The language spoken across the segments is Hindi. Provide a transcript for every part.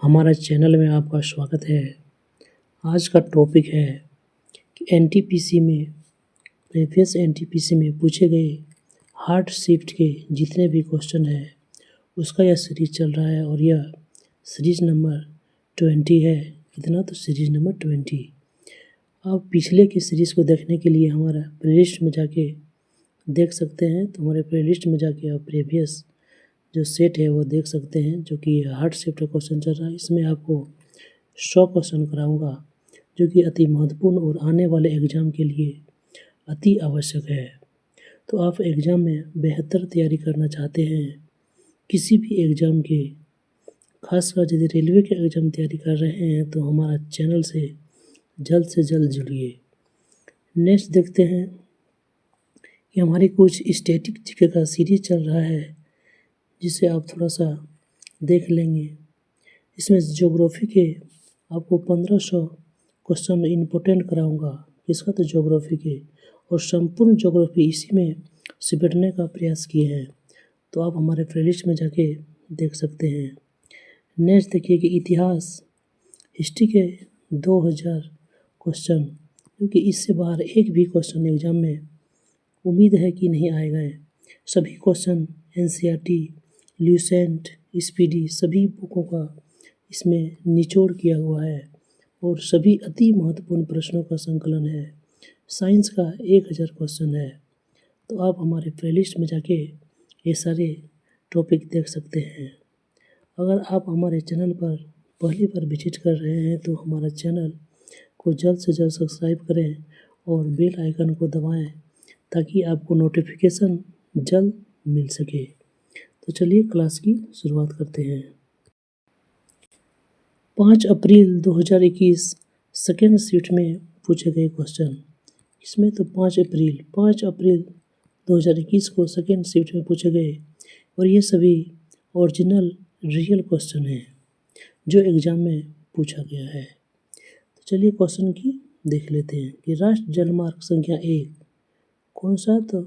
हमारा चैनल में आपका स्वागत है। आज का टॉपिक है कि एनटीपीसी में प्रीवियस एनटीपीसी में पूछे गए हार्ड शिफ्ट के जितने भी क्वेश्चन हैं उसका यह सीरीज चल रहा है और यह सीरीज नंबर 20 है। कितना? तो सीरीज नंबर 20। आप पिछले की सीरीज़ को देखने के लिए हमारा प्लेलिस्ट में जाके देख सकते हैं। तो हमारे प्लेलिस्ट में जाके आप प्रीवियस जो सेट है वो देख सकते हैं, जो कि हार्ड शिफ्ट का क्वेश्चन चल रहा है। इसमें आपको 100 क्वेश्चन कराऊंगा जो कि अति महत्वपूर्ण और आने वाले एग्ज़ाम के लिए अति आवश्यक है। तो आप एग्ज़ाम में बेहतर तैयारी करना चाहते हैं, किसी भी एग्ज़ाम के, खासकर यदि रेलवे के एग्ज़ाम तैयारी कर रहे हैं तो हमारा चैनल से जल्द जुड़िए। नेक्स्ट देखते हैं कि हमारी कुछ स्टैटिक जीके का सीरीज चल रहा है जिसे आप थोड़ा सा देख लेंगे। इसमें ज्योग्राफी के आपको 1500 क्वेश्चन इम्पोर्टेंट कराऊंगा। इसका तो ज्योग्राफी के, और संपूर्ण ज्योग्राफी इसी में सिमटने का प्रयास किए हैं। तो आप हमारे प्लेलिस्ट में जाके देख सकते हैं। नेक्स्ट देखिए कि इतिहास हिस्ट्री के 2000 क्वेश्चन, क्योंकि इससे बाहर एक भी क्वेश्चन एग्जाम में उम्मीद है कि नहीं आएगा। सभी क्वेश्चन एनसीईआरटी, ल्यूसेंट, स्पीडी सभी बुकों का इसमें निचोड़ किया हुआ है और सभी अति महत्वपूर्ण प्रश्नों का संकलन है। साइंस का 1000 क्वेश्चन है। तो आप हमारे प्लेलिस्ट में जाके ये सारे टॉपिक देख सकते हैं। अगर आप हमारे चैनल पर पहली बार विजिट कर रहे हैं तो हमारा चैनल को जल्द से जल्द सब्सक्राइब करें और बेल आइकन को दबाएं ताकि आपको नोटिफिकेशन जल्द मिल सके। तो चलिए क्लास की शुरुआत करते हैं। 5 अप्रैल 2021 सेकेंड शिफ्ट में पूछे गए क्वेश्चन। इसमें तो 5 अप्रैल 2021 को सेकेंड शिफ्ट में पूछे गए और ये सभी ओरिजिनल रियल क्वेश्चन हैं जो एग्ज़ाम में पूछा गया है। तो चलिए क्वेश्चन की देख लेते हैं कि राष्ट्रीय जलमार्ग संख्या 1 कौन सा? तो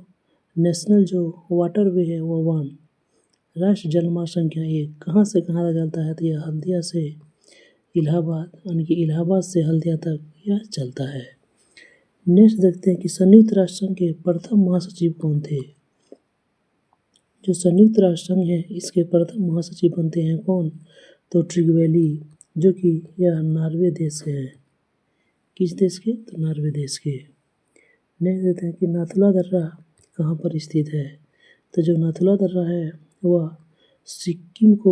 नेशनल जो वाटरवे है वो 1। राष्ट्रीय जलमार्ग संख्या 1 कहाँ से कहाँ तक चलता है? तो यह हल्दिया से इलाहाबाद, यानी कि इलाहाबाद से हल्दिया तक यह चलता है। नेक्स्ट देखते हैं कि संयुक्त राष्ट्र संघ के प्रथम महासचिव कौन थे? जो संयुक्त राष्ट्र संघ है इसके प्रथम महासचिव बनते हैं कौन? तो ट्रिगवेली, जो कि यह नॉर्वे देश के हैं। किस देश के? तो नॉर्वे देश के। नेक्स्ट देखते हैं कि नाथुला दर्रा कहाँ पर स्थित है? तो जो नाथुला दर्रा है वह सिक्किम को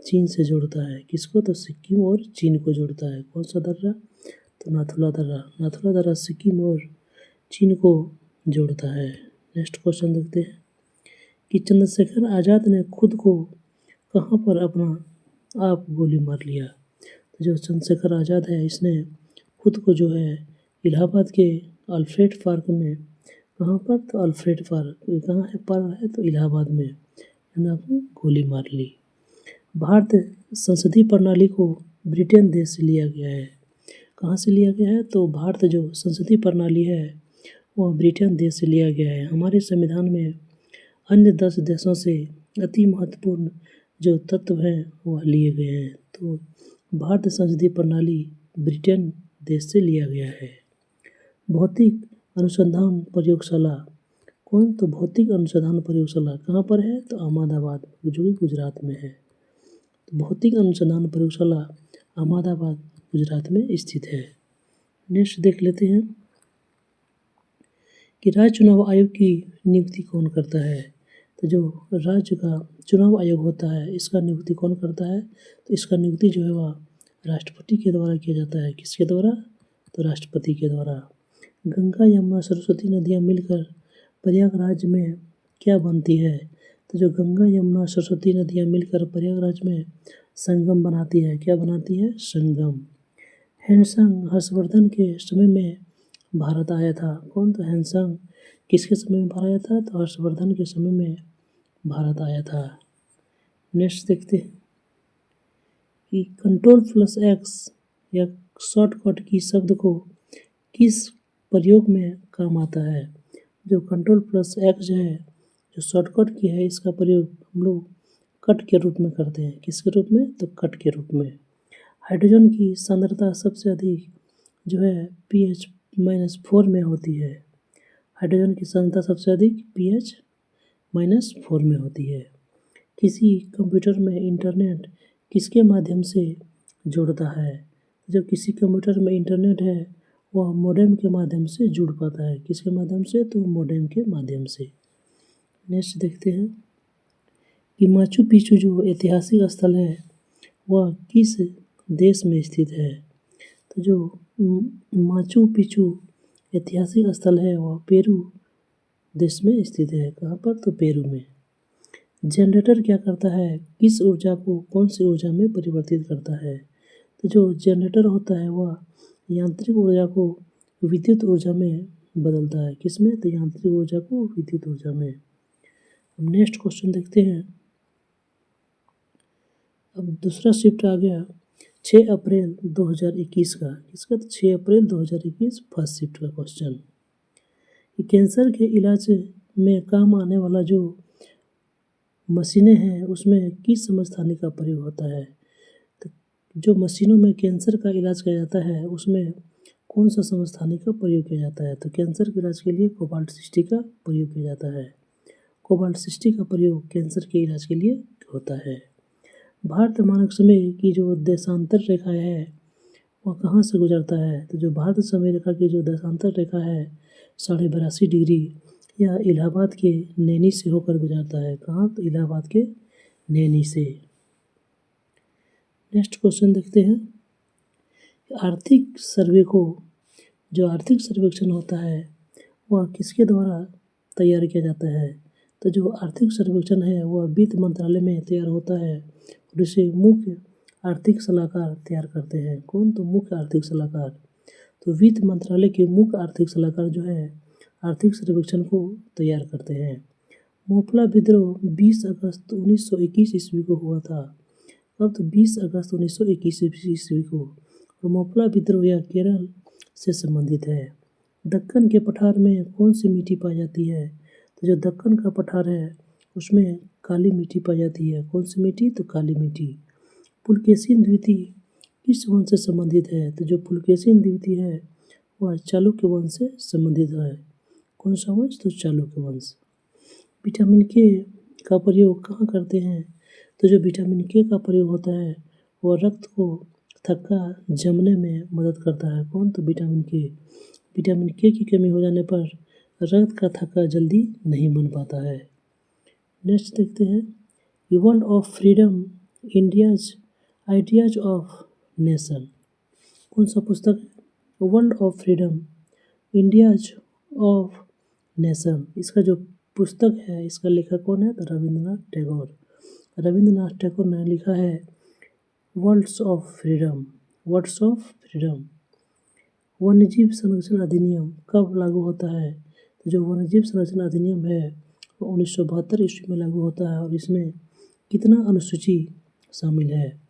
चीन से जोड़ता है। किसको? तो सिक्किम और चीन को जोड़ता है। कौन सा दर्रा? तो नाथुला दर्रा सिक्किम और चीन को जोड़ता है। नेक्स्ट क्वेश्चन देखते हैं कि चंद्रशेखर आज़ाद ने खुद को कहाँ पर अपना आप गोली मार लिया? तो जो चंद्रशेखर आज़ाद है इसने खुद को जो है इलाहाबाद के अल्फ्रेड पार्क में, कहाँ पर? तो अल्फ्रेड पार्क कहाँ है? पार्क है तो इलाहाबाद में, मैंने अपनी गोली मार ली। भारत संसदीय प्रणाली को ब्रिटेन देश से लिया गया है। कहाँ से लिया गया है? तो भारत जो संसदीय प्रणाली है वह ब्रिटेन देश से लिया गया है। हमारे संविधान में अन्य 10 देशों से अति महत्वपूर्ण जो तत्व हैं वह लिए गए हैं। तो भारत संसदीय प्रणाली ब्रिटेन देश से लिया गया है। भौतिक अनुसंधान प्रयोगशाला कौन? तो भौतिक अनुसंधान प्रयोगशाला कहाँ पर है? तो अहमदाबाद, जो कि गुजरात में है। तो भौतिक अनुसंधान प्रयोगशाला अहमदाबाद गुजरात में स्थित है। नेक्स्ट देख लेते हैं कि राज्य चुनाव आयोग की नियुक्ति कौन करता है? तो जो राज्य का चुनाव आयोग होता है इसका नियुक्ति कौन करता है? तो इसका नियुक्ति जो है वह राष्ट्रपति के द्वारा किया जाता है। किसके द्वारा? तो राष्ट्रपति के द्वारा। गंगा यमुना सरस्वती नदियाँ मिलकर प्रयागराज में क्या बनती है? तो जो गंगा यमुना सरस्वती नदियाँ मिलकर प्रयागराज में संगम बनाती है। क्या बनाती है? संगम। हैंडसंग हर्षवर्धन के समय में भारत आया था। कौन? तो हैंडसंग किसके समय में भारत आया था? तो हर्षवर्धन के समय में भारत आया था। नेक्स्ट देखते हैं कि Ctrl+X या शॉर्टकट की शब्द को किस प्रयोग में काम आता है? जो Ctrl+X जो है, जो शॉर्टकट की है, इसका प्रयोग हम लोग कट के रूप में करते हैं। किसके रूप में? तो कट के रूप में। हाइड्रोजन की सांद्रता सबसे अधिक जो है pH-4 में होती है। हाइड्रोजन की सांद्रता सबसे अधिक pH-4 में होती है। किसी कंप्यूटर में इंटरनेट किसके माध्यम से जुड़ता है? जब किसी कंप्यूटर में इंटरनेट है वह मोडेम के माध्यम से जुड़ पाता है। किसके माध्यम से? तो मोडेम के माध्यम से। नेक्स्ट देखते हैं कि माचू पिचू जो ऐतिहासिक स्थल है वह किस देश में स्थित है? तो जो माचू पिचू ऐतिहासिक स्थल है वह पेरू देश में स्थित है। कहाँ पर? तो पेरू में। जनरेटर क्या करता है? किस ऊर्जा को कौन सी ऊर्जा में परिवर्तित करता है? तो जो जनरेटर होता है वह यांत्रिक ऊर्जा को विद्युत ऊर्जा में बदलता है। किसमें? तो यांत्रिक ऊर्जा को विद्युत ऊर्जा में। अब नेक्स्ट क्वेश्चन देखते हैं। अब दूसरा शिफ्ट आ गया 6 अप्रैल 2021 का। किसका? तो 6 अप्रैल 2021 फर्स्ट शिफ्ट का क्वेश्चन। कैंसर के इलाज में काम आने वाला जो मशीनें हैं उसमें किस समस्थानिक का प्रयोग होता है? तो जो मशीनों में कैंसर का इलाज किया जाता है उसमें कौन सा समस्थानिक का प्रयोग किया जाता है? तो कैंसर के इलाज के लिए कोबाल्ट-60 का प्रयोग किया जाता है। कोबाल्ट-60 का प्रयोग कैंसर के इलाज के लिए होता है। भारत मानक समय की जो देशांतर रेखा है वह कहाँ से गुजरता है? तो जो भारत समय रेखा की जो देशांतर रेखा है 82.5 डिग्री यह इलाहाबाद के नैनी से होकर गुजरता है। कहाँ? तो इलाहाबाद के नैनी से। नेक्स्ट क्वेश्चन देखते हैं। आर्थिक सर्वेक्षण होता है वह किसके द्वारा तैयार किया जाता है? तो जो आर्थिक सर्वेक्षण है वह वित्त मंत्रालय में तैयार होता है और इसे मुख्य आर्थिक सलाहकार तैयार करते हैं। कौन? तो मुख्य आर्थिक सलाहकार। तो वित्त मंत्रालय के मुख्य आर्थिक सलाहकार जो है आर्थिक सर्वेक्षण को तैयार करते हैं। मोपला विद्रोह 20 अगस्त 1921 ईस्वी को हुआ था। अब तो 20 अगस्त 1921 ईस्वी को। और मोपला विद्रोह यह केरल से संबंधित है। दक्कन के पठार में कौन सी मिट्टी पाई जाती है? तो जो दक्कन का पठार है उसमें काली मिट्टी पाई जाती है। कौन सी मिट्टी? तो काली मिट्टी। पुलकेशिन द्वितीय किस वंश से संबंधित है? तो जो पुलकेशिन द्वितीय है वह चालुक्य वंश से संबंधित है। कौन सा वंश? तो चालुक्य वंश। विटामिन के का प्रयोग कहाँ करते हैं? तो जो विटामिन के का प्रयोग होता है वह रक्त को थक्का जमने में मदद करता है। कौन? तो विटामिन के। विटामिन के की कमी हो जाने पर रक्त का थक्का जल्दी नहीं बन पाता है। नेक्स्ट देखते हैं world of freedom India's ideas of nation. कौन सा पुस्तक है? World of freedom India's of nation. इसका जो पुस्तक है इसका लेखक कौन है? तो रविंद्रनाथ टैगोर। रविंद्रनाथ टैगोर ने लिखा है words of freedom. Words of freedom. वन्यजीव संरक्षण अधिनियम कब लागू होता है? तो जो वन्यजीव संरक्षण अधिनियम है वो 1972 ईस्वी में लागू होता है और इसमें कितना अनुसूची शामिल है?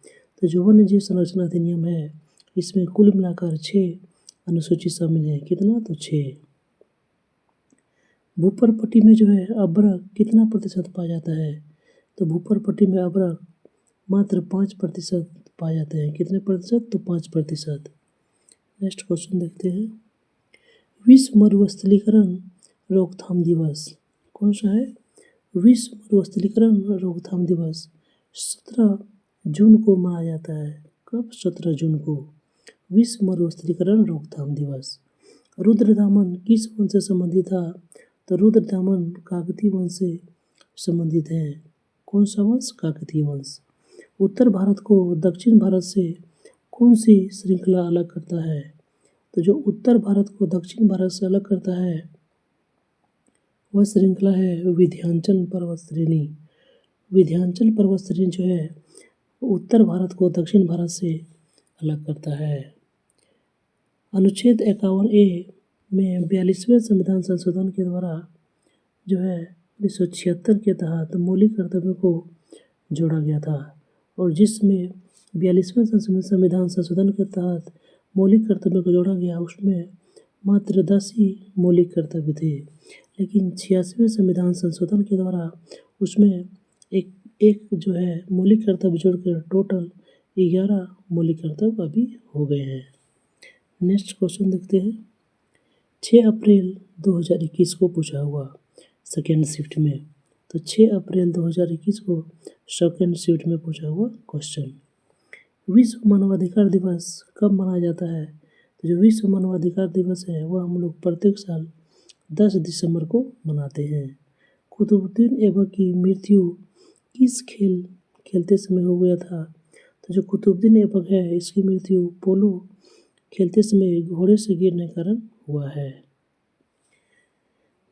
तो जो वन्यजीव संरक्षण अधिनियम है इसमें कुल मिलाकर 6 अनुसूची शामिल है। कितना? तो 6। भूपर पट्टी में जो है अभ्रक कितना प्रतिशत पाया जाता है? तो भूपर पट्टी में अभ्रक मात्र 5% पाए जाते हैं। कितने प्रतिशत? तो 5%। नेक्स्ट क्वेश्चन देखते हैं। विश्व मरुस्थलीकरण रोकथाम दिवस कौन सा है? विश्व मरुस्थलीकरण रोकथाम दिवस 17 जून को मनाया जाता है। कब? 17 जून को। विश्व मरुस्थलीकरण रोकथाम दिवस। रुद्रदामन किस वंश से संबंधित था? तो रुद्रदामन काकतीय वंश से संबंधित है। कौन सा वंश? काकतीय वंश। उत्तर भारत को दक्षिण भारत से कौन सी श्रृंखला अलग करता है? तो जो उत्तर भारत को दक्षिण भारत से अलग करता है वह श्रृंखला है विंध्याचल पर्वत श्रेणी। विंध्याचल पर्वत श्रेणी जो है उत्तर भारत को दक्षिण भारत से अलग करता है। अनुच्छेद 51A में 42वें संविधान संशोधन के द्वारा जो है 1976 के तहत मौलिक कर्तव्यों को जोड़ा गया था और जिसमें 42वें संविधान संशोधन के तहत मौलिक कर्तव्यों को जोड़ा गया उसमें मात्र 10 ही मौलिक कर्तव्य थे। लेकिन 86वें संविधान संशोधन के द्वारा उसमें एक जो है मौलिक कर्तव्य जोड़कर टोटल 11 मौलिक कर्तव्य अभी हो गए हैं। नेक्स्ट क्वेश्चन देखते हैं। 6 अप्रैल 2021 को पूछा हुआ सेकेंड शिफ्ट में, तो 6 अप्रैल 2021 को सेकेंड शिफ्ट में पूछा हुआ क्वेश्चन। विश्व मानवाधिकार दिवस कब मनाया जाता है? तो जो विश्व मानवाधिकार दिवस है वह हम लोग प्रत्येक साल 10 दिसंबर को मनाते हैं। कुतुबुद्दीन ऐबक की मृत्यु किस खेल खेलते समय हो गया था? तो जो कुतुबुद्दीन ऐबक है इसकी मृत्यु पोलो खेलते समय घोड़े से गिरने के कारण हुआ है।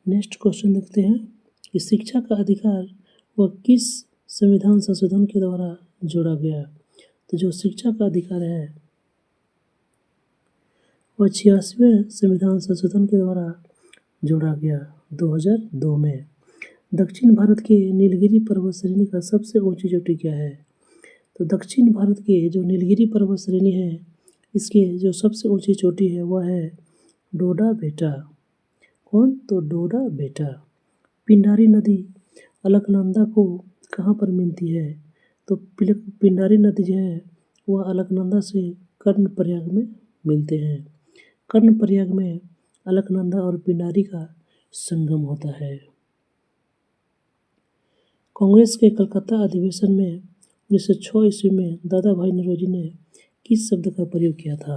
नेक्स्ट क्वेश्चन देखते हैं कि शिक्षा का अधिकार वह किस संविधान संशोधन के द्वारा जोड़ा गया? तो जो शिक्षा का अधिकार है वह 86वें संविधान संशोधन के द्वारा जोड़ा गया 2002 में। दक्षिण भारत के नीलगिरी पर्वत श्रेणी का सबसे ऊंची चोटी क्या है? तो दक्षिण भारत के जो नीलगिरी पर्वत श्रेणी है इसके जो सबसे ऊंची चोटी है वह है डोडा बेटा। कौन? तो डोडा बेटा। पिंडारी नदी अलकनंदा को कहाँ पर मिलती है? तो पिंडारी नदी जो है वह अलकनंदा से कर्णप्रयाग में मिलते हैं। कर्णप्रयाग में अलकनंदा और पिंडारी का संगम होता है। कांग्रेस के कलकत्ता अधिवेशन में 1906 ईस्वी में दादा भाई नौरोजी ने किस शब्द का प्रयोग किया था?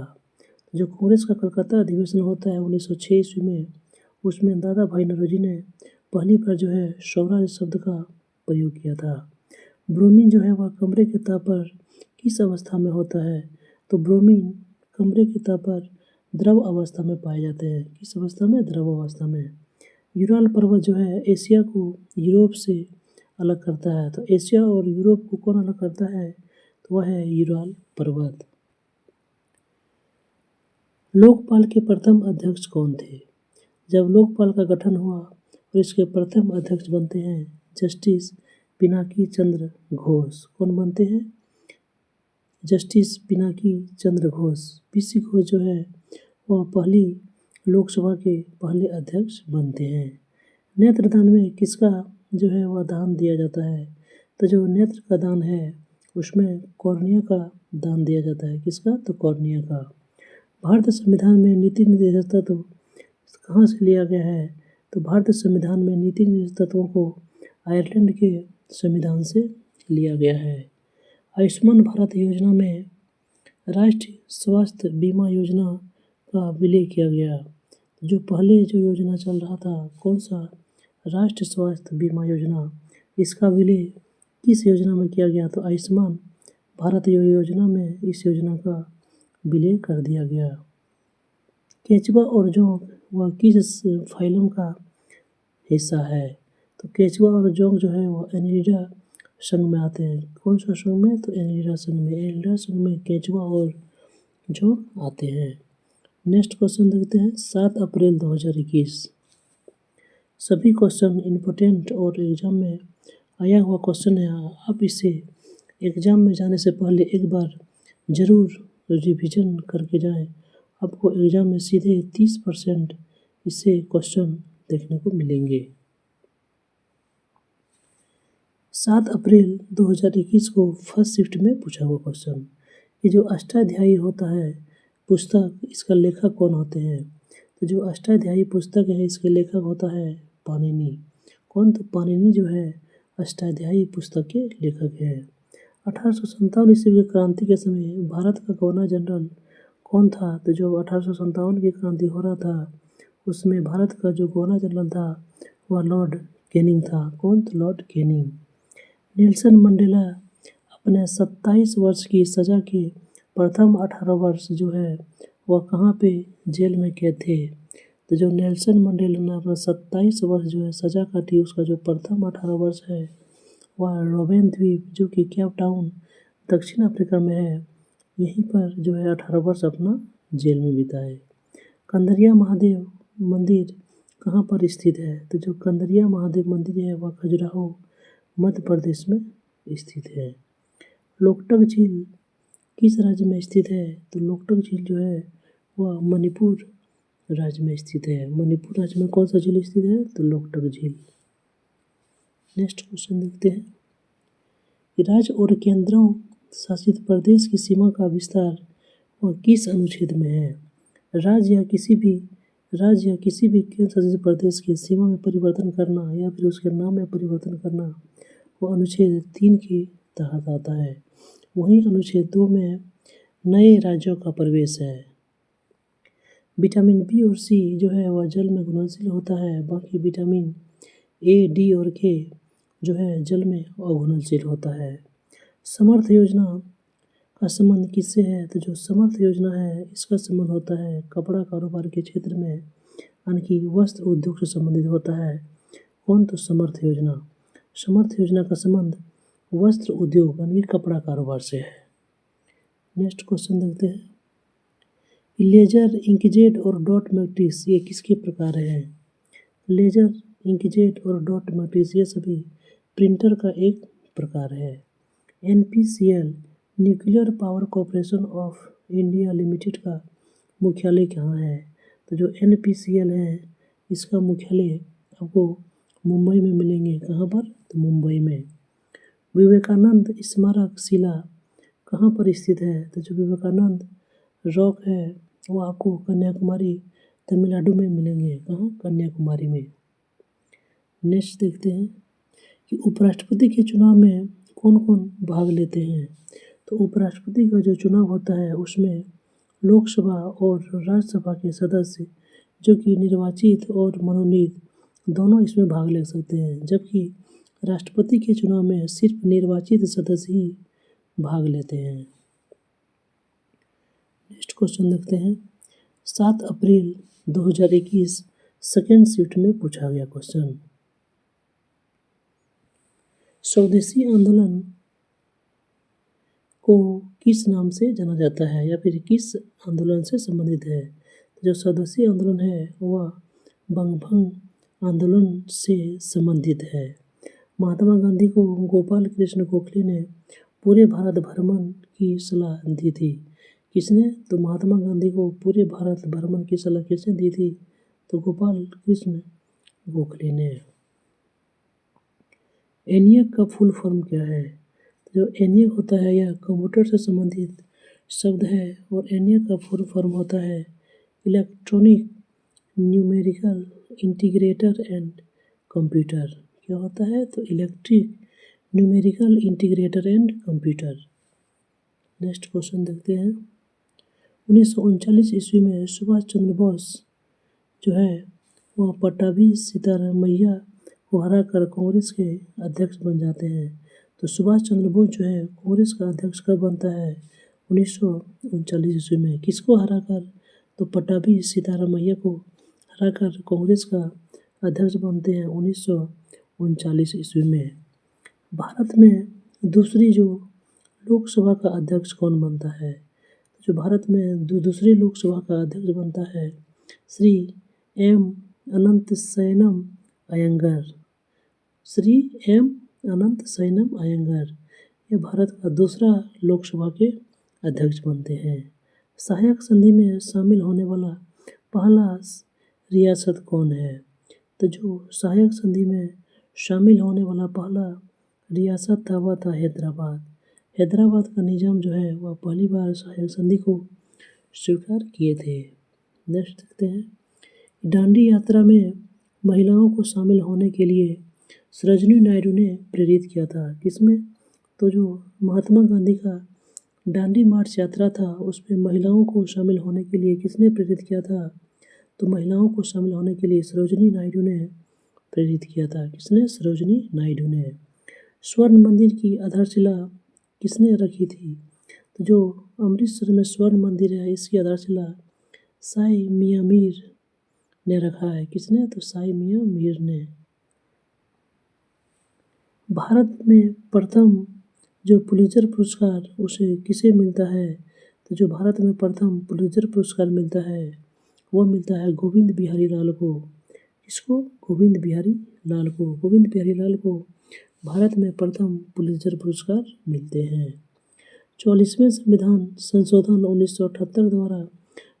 जो कांग्रेस का कलकत्ता अधिवेशन होता है 1906 ईस्वी में, उसमें दादा भाई नौरोजी ने पहली बार जो है स्वराज शब्द का प्रयोग किया था। ब्रोमीन जो है वह कमरे के ताप पर किस अवस्था में होता है? तो ब्रोमीन कमरे के ताप पर द्रव अवस्था में पाए जाते हैं। किस अवस्था में? द्रव अवस्था में। यूराल पर्वत जो है एशिया को यूरोप से अलग करता है। तो एशिया और यूरोप को कौन अलग करता है? तो वह है यूराल पर्वत। लोकपाल के प्रथम अध्यक्ष कौन थे? जब लोकपाल का गठन हुआ और इसके प्रथम अध्यक्ष बनते हैं जस्टिस पिनाकी चंद्र घोष। कौन बनते हैं? जस्टिस पिनाकी चंद्र घोष। पीसी घोष जो है वह पहली लोकसभा के पहले अध्यक्ष बनते हैं। नेत्रदान में किसका जो है वह दान दिया जाता है? तो जो नेत्र का दान है उसमें कॉर्निया का दान दिया जाता है। किसका? तो कॉर्निया का। भारत संविधान में नीति निर्देशक तत्व कहाँ से लिया गया है? तो भारत संविधान में नीति निर्देशक तत्वों को आयरलैंड के संविधान से लिया गया है। आयुष्मान भारत योजना में राष्ट्रीय स्वास्थ्य बीमा योजना का विलय किया गया। जो पहले जो योजना चल रहा था कौन सा? राष्ट्रीय स्वास्थ्य बीमा योजना। इसका विलय किस योजना में किया गया? तो आयुष्मान भारत योजना में इस योजना का विलय कर दिया गया। केचुआ और जोंक वह किस फाइलम का हिस्सा है? तो केचुआ और जोंक जो है वह एनिलिडा संघ में आते हैं। कौन सा संघ में? तो एनिलिडा संघ में। एनिलिडा संघ में केचुआ और जोंक आते हैं। नेक्स्ट क्वेश्चन देखते हैं। 7 अप्रैल 2021। सभी क्वेश्चन इम्पोर्टेंट और एग्जाम में आया हुआ क्वेश्चन है। आप इसे एग्जाम में जाने से पहले एक बार ज़रूर रिवीजन करके जाएं। आपको एग्जाम में सीधे 30% इससे क्वेश्चन देखने को मिलेंगे। 7 अप्रैल 2021 को फर्स्ट शिफ्ट में पूछा हुआ क्वेश्चन। ये जो अष्टाध्यायी होता है पुस्तक, इसका लेखक कौन होते हैं? तो जो अष्टाध्यायी पुस्तक है इसके लेखक होता है पाणिनि। कौन? तो पाणिनि जो है अष्टाध्यायी पुस्तक के लेखक है। 1857 ईस्वी की क्रांति के समय भारत का गवर्नर जनरल कौन था? तो जो 1857 की क्रांति हो रहा था उसमें भारत का जो गवर्नर जनरल था वह लॉर्ड कैनिंग था। कौन? तो लॉर्ड कैनिंग। नेल्सन मंडेला अपने 27 वर्ष की सज़ा के प्रथम 18 वर्ष जो है वह कहाँ पे जेल में कैद थे? तो जो नेल्सन मंडेला ने अपना 27 वर्ष जो है सज़ा काटी उसका जो प्रथम 18 वर्ष है वह रोबेन द्वीप जो कि केप टाउन दक्षिण अफ्रीका में है, यहीं पर जो है 18 वर्ष अपना जेल में बिताए। कंदरिया महादेव मंदिर कहाँ पर स्थित है? तो जो कंदरिया महादेव मंदिर है वह खजुराहो मध्य प्रदेश में स्थित है। लोकटक झील किस राज्य में स्थित है? तो लोकटक झील जो है वह मणिपुर राज्य में स्थित है। मणिपुर राज्य में कौन सा झील स्थित है? तो लोकटक झील। नेक्स्ट क्वेश्चन देखते हैं कि राज्य और केंद्रों शासित प्रदेश की सीमा का विस्तार वह किस अनुच्छेद में है? राज्य या किसी भी केंद्र शासित प्रदेश की सीमा में परिवर्तन करना या फिर उसके नाम में परिवर्तन करना वह अनुच्छेद 3 के तहत आता है। वहीं अनुच्छेद 2 में नए राज्यों का प्रवेश है। विटामिन बी और सी जो है वह जल में घुलनशील होता है, बाकी विटामिन ए, डी और के जो है जल में अघुलनशील होता है। समर्थ योजना का संबंध किससे है? तो जो समर्थ योजना है इसका संबंध होता है कपड़ा कारोबार के क्षेत्र में, यानी कि वस्त्र उद्योग से संबंधित होता है। कौन? तो समर्थ योजना। समर्थ योजना का संबंध वस्त्र उद्योग यानी कि कपड़ा कारोबार से है। नेक्स्ट क्वेश्चन देखते हैं। लेजर, इंकजेट और डॉट मैट्रिक्स ये किसके प्रकार हैं? लेजर, इंकजेट और डॉट मैट्रिक्स ये सभी प्रिंटर का एक प्रकार है। NPCL nuclear power corporation of India limited का मुख्यालय कहाँ है? तो जो NPCL है इसका मुख्यालय आपको मुंबई में मिलेंगे। कहाँ पर? तो मुंबई में। विवेकानंद स्मारक शिला कहाँ पर स्थित है? तो जो विवेकानंद रॉक है वो आपको कन्याकुमारी तमिलनाडु में मिलेंगे। कहाँ? कन्याकुमारी में। नेक्स्ट देखते हैं कि उपराष्ट्रपति के चुनाव में कौन कौन भाग लेते हैं? तो उपराष्ट्रपति का जो चुनाव होता है उसमें लोकसभा और राज्यसभा के सदस्य जो कि निर्वाचित और मनोनीत दोनों इसमें भाग ले सकते हैं, जबकि राष्ट्रपति के चुनाव में सिर्फ निर्वाचित सदस्य ही भाग लेते हैं। नेक्स्ट क्वेश्चन देखते हैं। 7 अप्रैल 2021 सेकेंड शिफ्ट में पूछा गया क्वेश्चन। स्वदेशी आंदोलन को किस नाम से जाना जाता है या फिर किस आंदोलन से संबंधित है? जो स्वदेशी आंदोलन है वह बंगभंग आंदोलन से संबंधित है। महात्मा गांधी को गोपाल कृष्ण गोखले ने पूरे भारत भ्रमण की सलाह दी थी। किसने? तो महात्मा गांधी को पूरे भारत भ्रमण की सलाह किसने दी थी? तो गोपाल कृष्ण गोखले ने। ENIAC का फुल फॉर्म क्या है? जो ENIAC होता है यह कंप्यूटर से संबंधित शब्द है और ENIAC का फुल फॉर्म होता है electronic numerical integrator and computer. क्या होता है? तो electric numerical integrator and computer. Next question देखते हैं। 1939 ईस्वी में सुभाष चंद्र बोस जो है वह पट्टाभी सिद्धारमैया को हराकर कांग्रेस के अध्यक्ष बन जाते हैं। तो सुभाष चंद्र बोस जो है कांग्रेस का अध्यक्ष कब बनता है? 1939 ईस्वी में। किसको हराकर? तो पट्टाभी सिद्धारमैया को हराकर कांग्रेस का अध्यक्ष बनते हैं 1939 ईस्वी में। भारत में दूसरी जो लोकसभा का अध्यक्ष कौन बनता है? जो भारत में दूसरी लोकसभा का अध्यक्ष बनता है श्री M अनंतशयनम अयंगर। श्री M अनंतशयनम अयंगर ये भारत का दूसरा लोकसभा के अध्यक्ष बनते हैं। सहायक संधि में शामिल होने वाला पहला रियासत कौन है? तो जो सहायक संधि में शामिल होने वाला पहला रियासत था वह था हैदराबाद। हैदराबाद का निजाम जो है वह पहली बार सहायक संधि को स्वीकार किए थे। नेक्स्ट देखते हैं। दांडी यात्रा में महिलाओं को शामिल होने के लिए सरोजिनी नायडू ने प्रेरित किया था। किसमें? तो जो महात्मा गांधी का दांडी मार्च यात्रा था उसमें महिलाओं को शामिल होने के लिए किसने प्रेरित किया था? तो महिलाओं को शामिल होने के लिए सरोजिनी नायडू ने प्रेरित किया था। किसने? सरोजिनी नायडू ने। स्वर्ण मंदिर की आधारशिला किसने रखी थी? तो जो अमृतसर में स्वर्ण मंदिर है इसकी आधारशिला साई मियां मीर ने रखा है। किसने? तो साई मियां मीर ने। भारत में प्रथम जो पुलित्जर पुरस्कार उसे किसे मिलता है? तो जो भारत में प्रथम पुलित्जर पुरस्कार मिलता है वो मिलता है गोविंद बिहारी लाल को। किसको? गोविंद बिहारी लाल को। गोविंद बिहारी लाल को भारत में प्रथम पुलित्जर पुरस्कार मिलते हैं। 44वें संविधान संशोधन 1978 द्वारा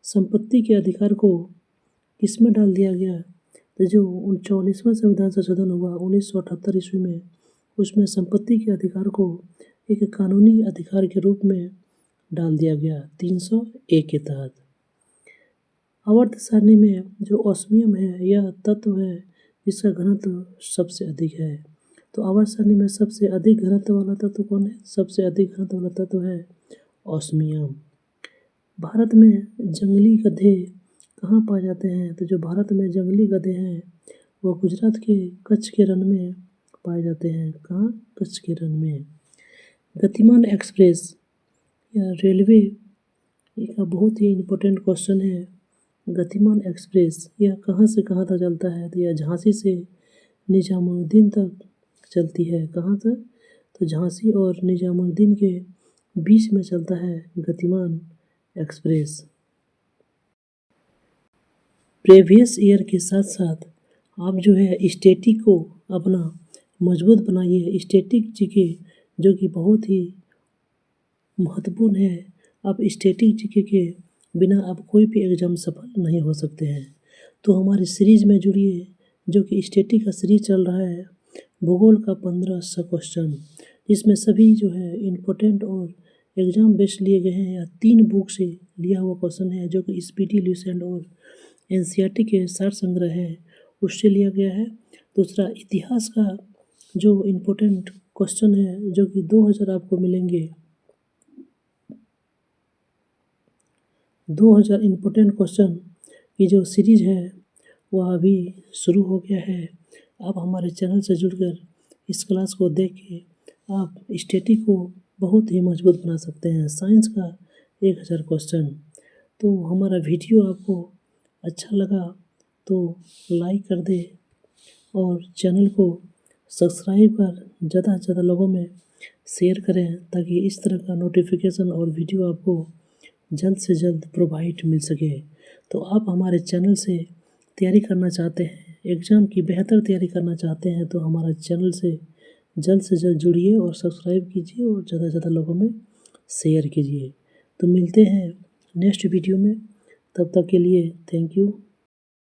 संपत्ति के अधिकार को किसमें डाल दिया गया? तो जो 44वां संविधान संशोधन हुआ 1978 ईस्वी में उसमें संपत्ति के अधिकार को एक कानूनी अधिकार के रूप में डाल दिया गया 301 के तहत। आवर्त सारणी में जो ऑस्मियम है यह तत्व है जिसका घनत्व सबसे अधिक है। तो आवर्त सारणी में सबसे अधिक घनत्व वाला तत्व कौन है? सबसे अधिक घनत्व वाला तत्व है ऑस्मियम। भारत में जंगली गधे कहाँ पाए जाते हैं? तो जो भारत में जंगली गधे हैं वो गुजरात के कच्छ के रण में पाए जाते हैं। कहाँ? कच्छ के रण में। गतिमान एक्सप्रेस या रेलवे का बहुत ही इम्पोर्टेंट क्वेश्चन है। गतिमान एक्सप्रेस यह कहाँ से कहाँ तक चलता है? तो यह झांसी से निजामुद्दीन तक चलती है। कहाँ तक? तो झांसी और निजामुद्दीन के बीच में चलता है गतिमान एक्सप्रेस। प्रीवियस ईयर के साथ साथ आप जो है स्टैटिक को अपना मजबूत बनाइए। स्टैटिक जीके जो कि बहुत ही महत्वपूर्ण है। आप स्टैटिक जीके के बिना आप कोई भी एग्ज़ाम सफल नहीं हो सकते हैं। तो हमारी सीरीज में जुड़िए जो कि स्टैटिक का सीरीज चल रहा है भूगोल का 1500 क्वेश्चन, जिसमें सभी जो है इम्पोर्टेंट और एग्ज़ाम बेस्ड लिए गए हैं या 3 बुक से लिया हुआ क्वेश्चन है जो कि स्पीडी ल्यूसेंट और एनसीईआरटी के सार संग्रह है उससे लिया गया है। दूसरा इतिहास का जो इम्पोर्टेंट क्वेश्चन है जो कि 2000 आपको मिलेंगे। 2000 इम्पोर्टेंट क्वेश्चन की जो सीरीज है वह अभी शुरू हो गया है। आप हमारे चैनल से जुड़कर इस क्लास को देख के आप स्टैटिक को बहुत ही मजबूत बना सकते हैं। साइंस का 1000 क्वेश्चन। तो हमारा वीडियो आपको अच्छा लगा तो लाइक कर दे और चैनल को सब्सक्राइब कर ज़्यादा से ज़्यादा लोगों में शेयर करें ताकि इस तरह का नोटिफिकेशन और वीडियो आपको जल्द से जल्द प्रोवाइड मिल सके। तो आप हमारे चैनल से तैयारी करना चाहते हैं, एग्ज़ाम की बेहतर तैयारी करना चाहते हैं तो हमारा चैनल से जल्द जुड़िए और सब्सक्राइब कीजिए और ज़्यादा से ज़्यादा लोगों में शेयर कीजिए। तो मिलते हैं नेक्स्ट वीडियो में, तब तक के लिए थैंक यू।